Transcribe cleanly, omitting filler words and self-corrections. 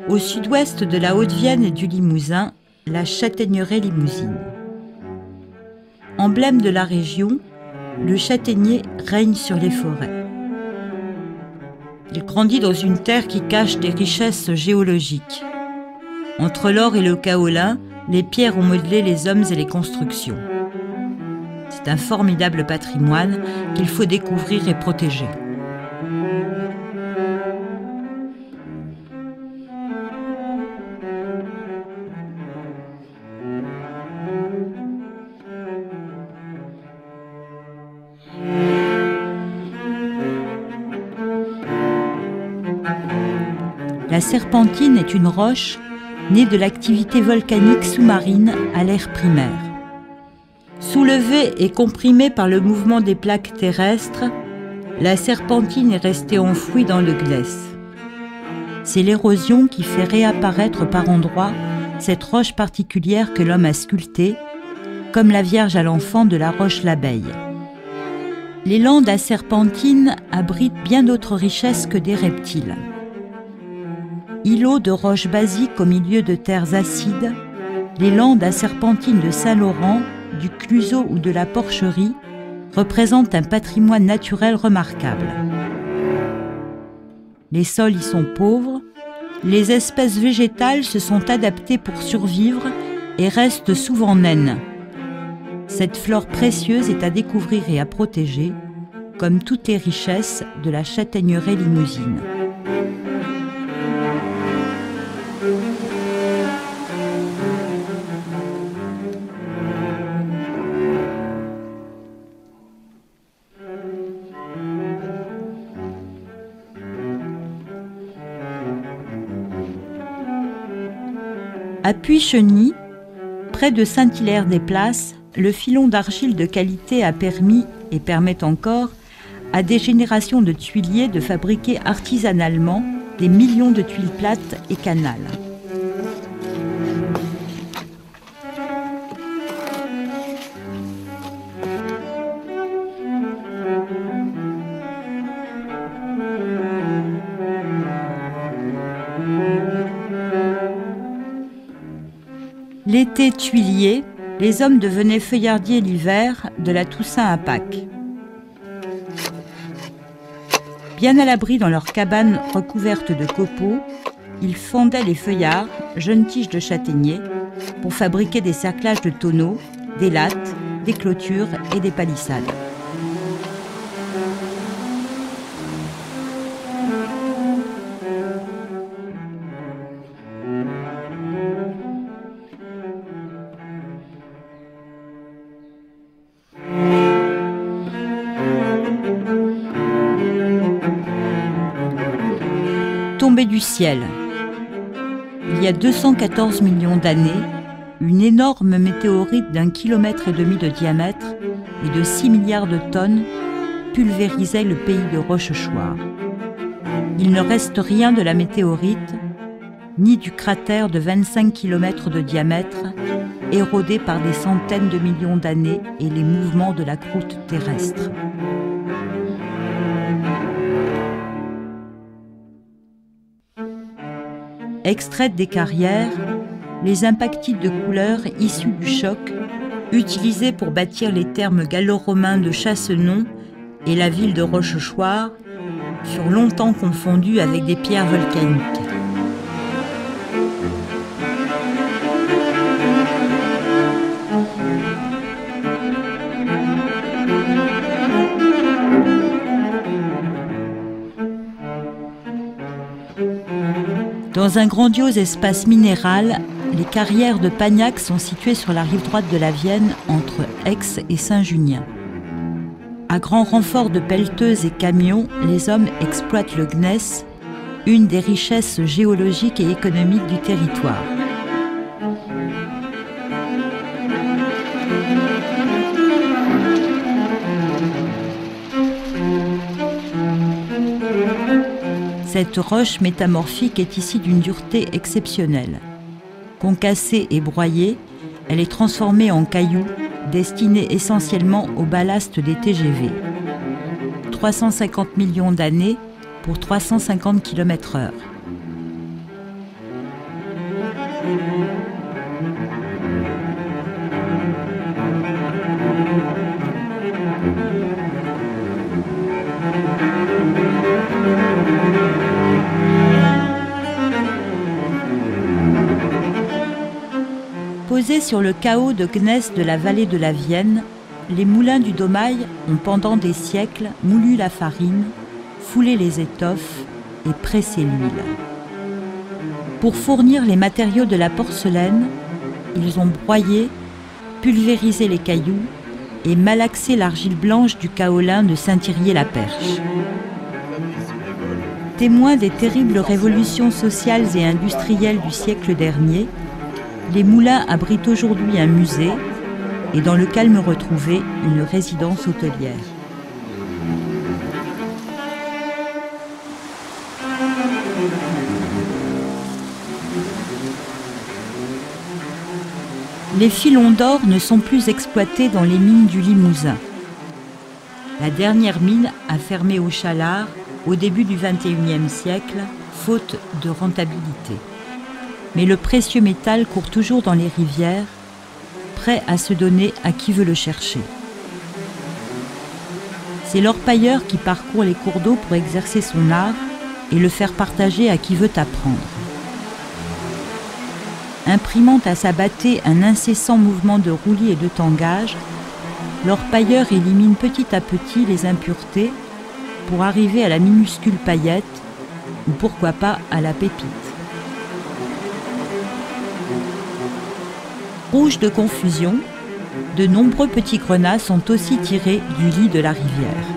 Au sud-ouest de la Haute-Vienne et du Limousin, la châtaigneraie limousine. Emblème de la région, le châtaignier règne sur les forêts. Il grandit dans une terre qui cache des richesses géologiques. Entre l'or et le kaolin, les pierres ont modelé les hommes et les constructions. C'est un formidable patrimoine qu'il faut découvrir et protéger. La serpentine est une roche née de l'activité volcanique sous-marine à l'ère primaire. Soulevée et comprimée par le mouvement des plaques terrestres, la serpentine est restée enfouie dans le gneiss. C'est l'érosion qui fait réapparaître par endroits cette roche particulière que l'homme a sculptée, comme la Vierge à l'enfant de la roche l'Abeille. Les landes à serpentine abritent bien d'autres richesses que des reptiles. Îlots de roches basiques au milieu de terres acides, les landes à serpentine de Saint-Laurent, du Cluseau ou de la Porcherie représentent un patrimoine naturel remarquable. Les sols y sont pauvres, les espèces végétales se sont adaptées pour survivre et restent souvent naines. Cette flore précieuse est à découvrir et à protéger, comme toutes les richesses de la châtaigneraie limousine. À Puy-Cheny, près de Saint-Hilaire-des-Places, le filon d'argile de qualité a permis, et permet encore, à des générations de tuiliers de fabriquer artisanalement des millions de tuiles plates et canales. L'été tuilier, les hommes devenaient feuillardiers l'hiver, de la Toussaint à Pâques. Bien à l'abri dans leurs cabanes recouvertes de copeaux, ils fendaient les feuillards, jeunes tiges de châtaignier, pour fabriquer des cerclages de tonneaux, des lattes, des clôtures et des palissades. Tombée du ciel. Il y a 214 millions d'années, une énorme météorite d'1,5 km de diamètre et de 6 milliards de tonnes pulvérisait le pays de Rochechouart. Il ne reste rien de la météorite, ni du cratère de 25 km de diamètre, érodé par des centaines de millions d'années et les mouvements de la croûte terrestre. Extraites des carrières, les impactites de couleurs issus du choc, utilisés pour bâtir les thermes gallo-romains de Chassenon et la ville de Rochechouart, furent longtemps confondus avec des pierres volcaniques. Dans un grandiose espace minéral, les carrières de Pagnac sont situées sur la rive droite de la Vienne, entre Aix et Saint-Junien. À grand renfort de pelleteuses et camions, les hommes exploitent le gneiss, une des richesses géologiques et économiques du territoire. Cette roche métamorphique est ici d'une dureté exceptionnelle. Concassée et broyée, elle est transformée en cailloux, destinée essentiellement au ballast des TGV. 350 millions d'années pour 350 km/h. Posés sur le chaos de gneiss de la vallée de la Vienne, les moulins du Domail ont pendant des siècles moulu la farine, foulé les étoffes et pressé l'huile. Pour fournir les matériaux de la porcelaine, ils ont broyé, pulvérisé les cailloux et malaxé l'argile blanche du kaolin de Saint-Thirier-la-Perche. Témoins des terribles révolutions sociales et industrielles du siècle dernier, les moulins abritent aujourd'hui un musée et dans le calme retrouvé, une résidence hôtelière. Les filons d'or ne sont plus exploités dans les mines du Limousin. La dernière mine a fermé au Chalard au début du XXIe siècle, faute de rentabilité. Mais le précieux métal court toujours dans les rivières, prêt à se donner à qui veut le chercher. C'est l'orpailleur qui parcourt les cours d'eau pour exercer son art et le faire partager à qui veut apprendre. Imprimant à sa bâtée un incessant mouvement de roulis et de tangage, l'orpailleur élimine petit à petit les impuretés pour arriver à la minuscule paillette ou pourquoi pas à la pépite. Rouges de confusion, de nombreux petits grenats sont aussi tirés du lit de la rivière.